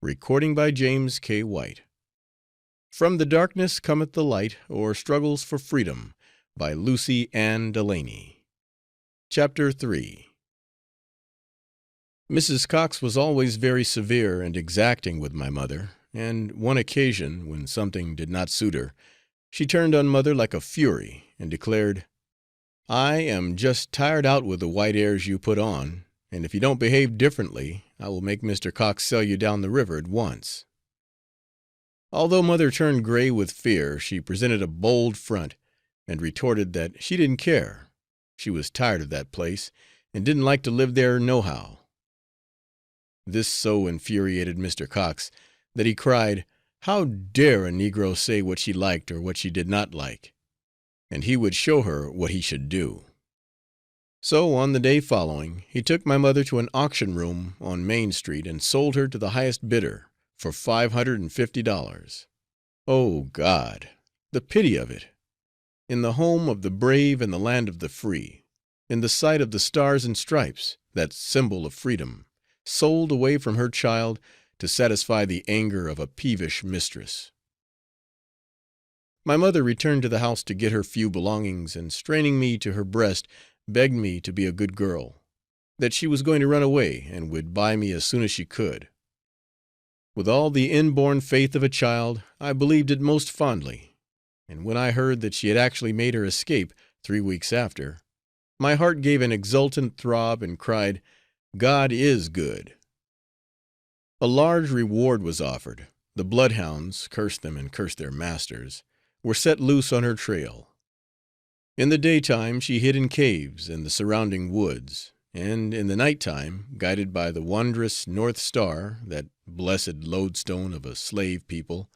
Recording by James K. White. From the Darkness Cometh the Light, or Struggles for Freedom, by Lucy Ann Delaney. Chapter 3. Mrs. Cox was always very severe and exacting with my mother, and one occasion, when something did not suit her, she turned on mother like a fury, and declared, "I am just tired out with the white airs you put on, and if you don't behave differently, I will make Mr. Cox sell you down the river at once." Although mother turned gray with fear, she presented a bold front, and retorted that she didn't care, she was tired of that place, and didn't like to live there nohow. This so infuriated Mr. Cox that he cried, how dare a negro say what she liked or what she did not like, and he would show her what he should do. So on the day following he took my mother to an auction room on Main Street and sold her to the highest bidder for $550. Oh God, the pity of it! In the home of the brave and the land of the free, in the sight of the stars and stripes, that symbol of freedom, sold away from her child to satisfy the anger of a peevish mistress. My mother returned to the house to get her few belongings, and straining me to her breast, begged me to be a good girl, that she was going to run away and would buy me as soon as she could. With all the inborn faith of a child, I believed it most fondly, and when I heard that she had actually made her escape 3 weeks after, my heart gave an exultant throb and cried, God is good. A large reward was offered. The bloodhounds, curse them and curse their masters, were set loose on her trail. In the daytime she hid in caves in the surrounding woods, and in the night time, guided by the wondrous North Star, that blessed lodestone of a slave people,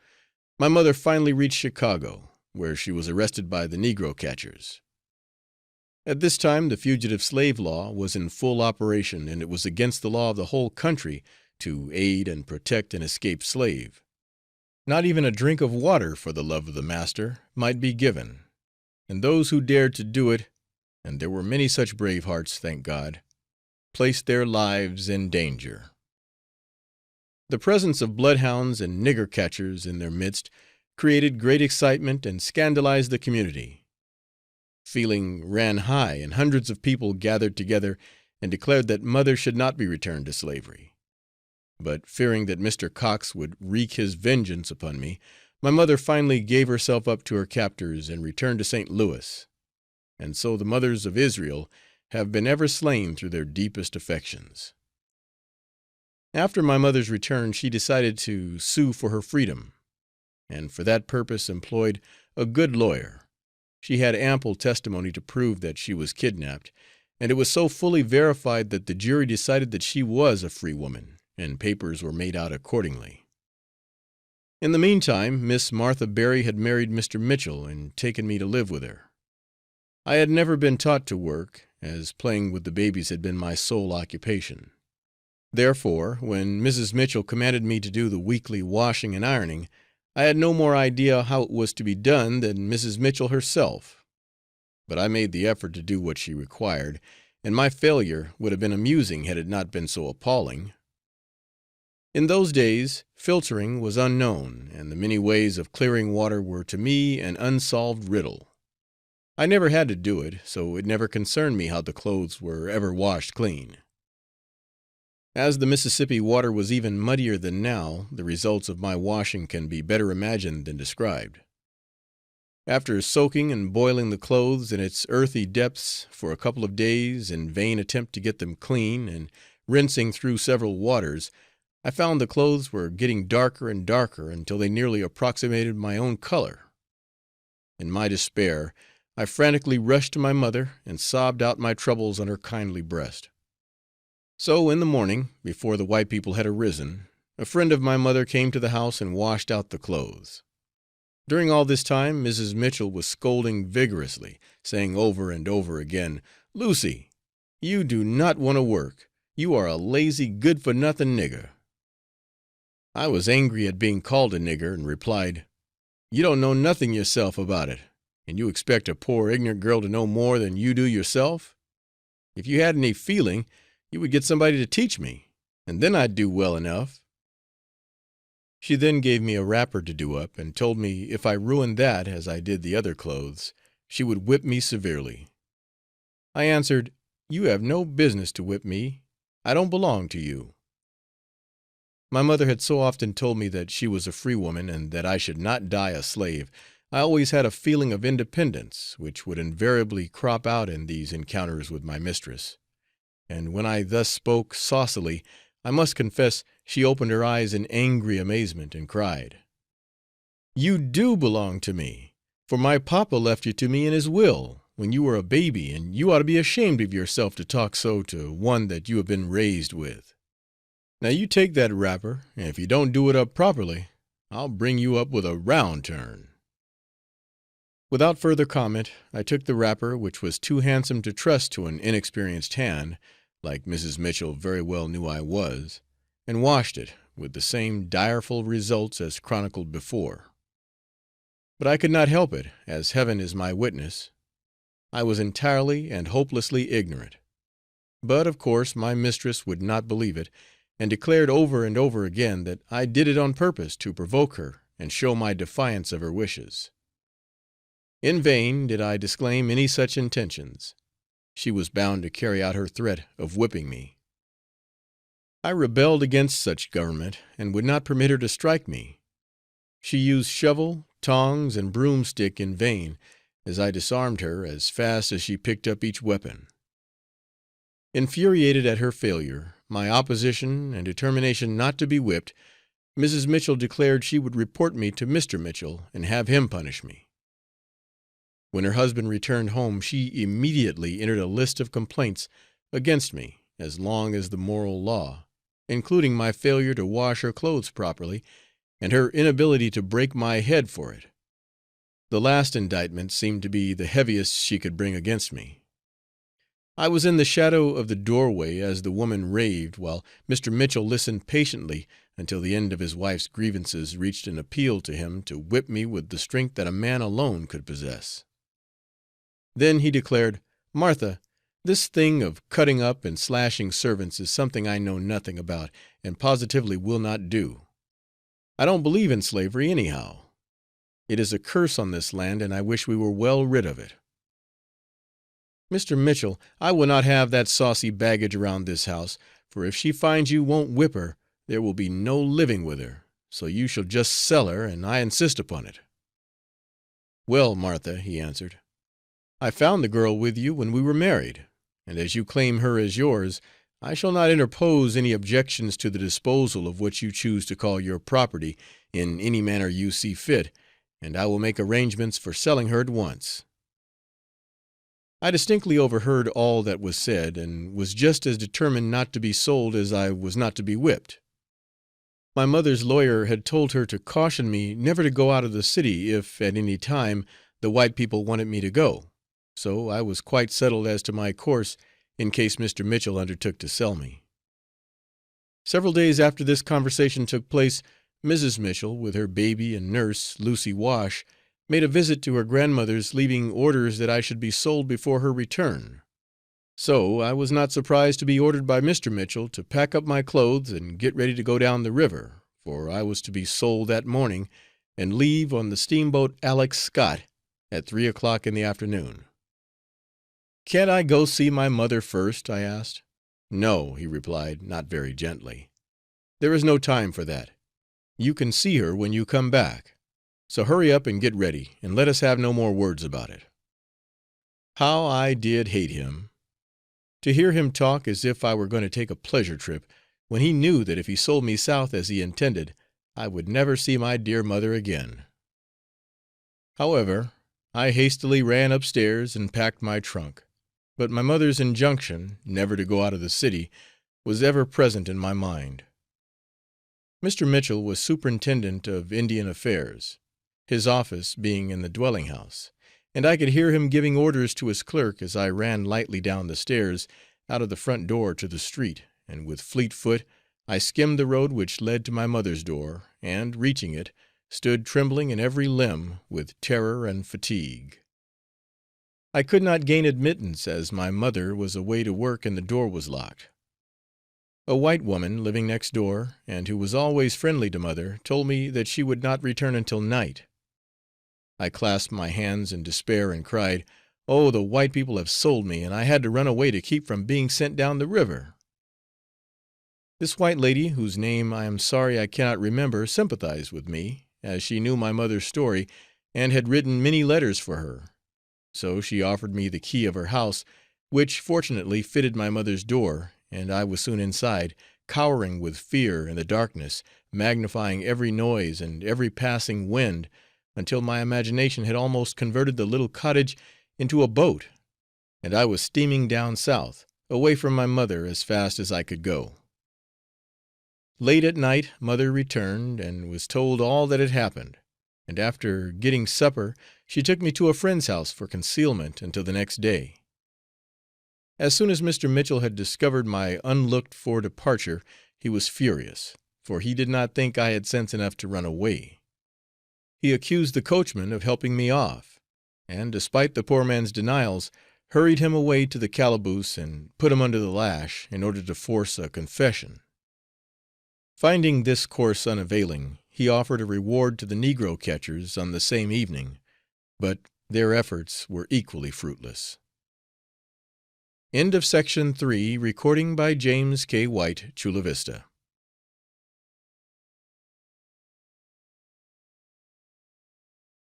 my mother finally reached Chicago, where she was arrested by the negro catchers. At this time the fugitive slave law was in full operation, and it was against the law of the whole country to aid and protect an escaped slave. Not even a drink of water for the love of the master might be given, and those who dared to do it, and there were many such brave hearts, thank God, placed their lives in danger. The presence of bloodhounds and nigger catchers in their midst created great excitement and scandalized the community. Feeling ran high, and hundreds of people gathered together and declared that mother should not be returned to slavery. But fearing that Mr. Cox would wreak his vengeance upon me, my mother finally gave herself up to her captors and returned to St. Louis, and so the mothers of Israel have been ever slain through their deepest affections. After my mother's return she decided to sue for her freedom, and for that purpose employed a good lawyer. She had ample testimony to prove that she was kidnapped, and it was so fully verified that the jury decided that she was a free woman, and papers were made out accordingly. In the meantime Miss Martha Berry had married Mr. Mitchell and taken me to live with her. I had never been taught to work, as playing with the babies had been my sole occupation. Therefore, when Mrs. Mitchell commanded me to do the weekly washing and ironing, I had no more idea how it was to be done than Mrs. Mitchell herself. But I made the effort to do what she required, and my failure would have been amusing had it not been so appalling. In those days filtering was unknown, and the many ways of clearing water were to me an unsolved riddle. I never had to do it, so it never concerned me how the clothes were ever washed clean. As the Mississippi water was even muddier than now, the results of my washing can be better imagined than described. After soaking and boiling the clothes in its earthy depths for a couple of days in vain attempt to get them clean, and rinsing through several waters, I found the clothes were getting darker and darker until they nearly approximated my own color. In my despair, I frantically rushed to my mother and sobbed out my troubles on her kindly breast. So in the morning, before the white people had arisen, a friend of my mother came to the house and washed out the clothes. During all this time Mrs. Mitchell was scolding vigorously, saying over and over again, "Lucy, you do not want to work. You are a lazy, good-for-nothing nigger." I was angry at being called a nigger, and replied, "You don't know nothing yourself about it, and you expect a poor ignorant girl to know more than you do yourself. If you had any feeling, you would get somebody to teach me, and then I'd do well enough." She then gave me a wrapper to do up, and told me if I ruined that as I did the other clothes, she would whip me severely. I answered, "You have no business to whip me. I don't belong to you." My mother had so often told me that she was a free woman, and that I should not die a slave, I always had a feeling of independence, which would invariably crop out in these encounters with my mistress; and when I thus spoke saucily, I must confess she opened her eyes in angry amazement, and cried, "You do belong to me, for my papa left you to me in his will, when you were a baby, and you ought to be ashamed of yourself to talk so to one that you have been raised with. Now you take that wrapper, and if you don't do it up properly, I'll bring you up with a round turn." Without further comment, I took the wrapper, which was too handsome to trust to an inexperienced hand, like Mrs. Mitchell very well knew I was, and washed it, with the same direful results as chronicled before. But I could not help it, as Heaven is my witness. I was entirely and hopelessly ignorant. But of course my mistress would not believe it, and declared over and over again that I did it on purpose to provoke her and show my defiance of her wishes. In vain did I disclaim any such intentions. She was bound to carry out her threat of whipping me. I rebelled against such government, and would not permit her to strike me. She used shovel, tongs, and broomstick in vain, as I disarmed her as fast as she picked up each weapon. Infuriated at her failure, my opposition, and determination not to be whipped, Mrs. Mitchell declared she would report me to Mr. Mitchell and have him punish me. When her husband returned home she immediately entered a list of complaints against me as long as the moral law, including my failure to wash her clothes properly, and her inability to break my head for it. The last indictment seemed to be the heaviest she could bring against me. I was in the shadow of the doorway as the woman raved, while Mr. Mitchell listened patiently until the end of his wife's grievances reached an appeal to him to whip me with the strength that a man alone could possess. Then he declared, "Martha, this thing of cutting up and slashing servants is something I know nothing about, and positively will not do. I don't believe in slavery anyhow. It is a curse on this land, and I wish we were well rid of it." "Mr. Mitchell, I will not have that saucy baggage around this house, for if she finds you won't whip her, there will be no living with her, so you shall just sell her, and I insist upon it." "Well, Martha," he answered, "I found the girl with you when we were married, and as you claim her as yours, I shall not interpose any objections to the disposal of what you choose to call your property in any manner you see fit, and I will make arrangements for selling her at once." I distinctly overheard all that was said, and was just as determined not to be sold as I was not to be whipped. My mother's lawyer had told her to caution me never to go out of the city if, at any time, the white people wanted me to go, so I was quite settled as to my course in case Mr. Mitchell undertook to sell me. Several days after this conversation took place, Mrs. Mitchell, with her baby and nurse, Lucy Wash, made a visit to her grandmother's, leaving orders that I should be sold before her return. So I was not surprised to be ordered by Mr. Mitchell to pack up my clothes and get ready to go down the river, for I was to be sold that morning and leave on the steamboat Alex. Scott at 3 o'clock in the afternoon. "Can't I go see my mother first?" I asked. "No," he replied, not very gently. "There is no time for that. You can see her when you come back. So hurry up and get ready, and let us have no more words about it." How I did hate him! To hear him talk as if I were going to take a pleasure trip, when he knew that if he sold me South as he intended, I would never see my dear mother again. However, I hastily ran up stairs and packed my trunk, but my mother's injunction never to go out of the city was ever present in my mind. Mr. Mitchell was superintendent of Indian affairs, his office being in the dwelling house, and I could hear him giving orders to his clerk as I ran lightly down the stairs out of the front door to the street, and with fleet foot I skimmed the road which led to my mother's door, and, reaching it, stood trembling in every limb with terror and fatigue. I could not gain admittance, as my mother was away to work and the door was locked. A white woman living next door, and who was always friendly to mother, told me that she would not return until night. I clasped my hands in despair and cried, "Oh, the white people have sold me, and I had to run away to keep from being sent down the river." This white lady, whose name I am sorry I cannot remember, sympathized with me, as she knew my mother's story and had written many letters for her. So she offered me the key of her house, which fortunately fitted my mother's door, and I was soon inside, cowering with fear in the darkness, magnifying every noise and every passing wind, until my imagination had almost converted the little cottage into a boat, and I was steaming down south, away from my mother, as fast as I could go. Late at night mother returned and was told all that had happened, and after getting supper she took me to a friend's house for concealment until the next day. As soon as Mr. Mitchell had discovered my unlooked for departure, he was furious, for he did not think I had sense enough to run away. He accused the coachman of helping me off, and, despite the poor man's denials, hurried him away to the calaboose and put him under the lash, in order to force a confession. Finding this course unavailing, he offered a reward to the negro catchers on the same evening, but their efforts were equally fruitless. End of Section 3, recording by James K. White, Chula Vista.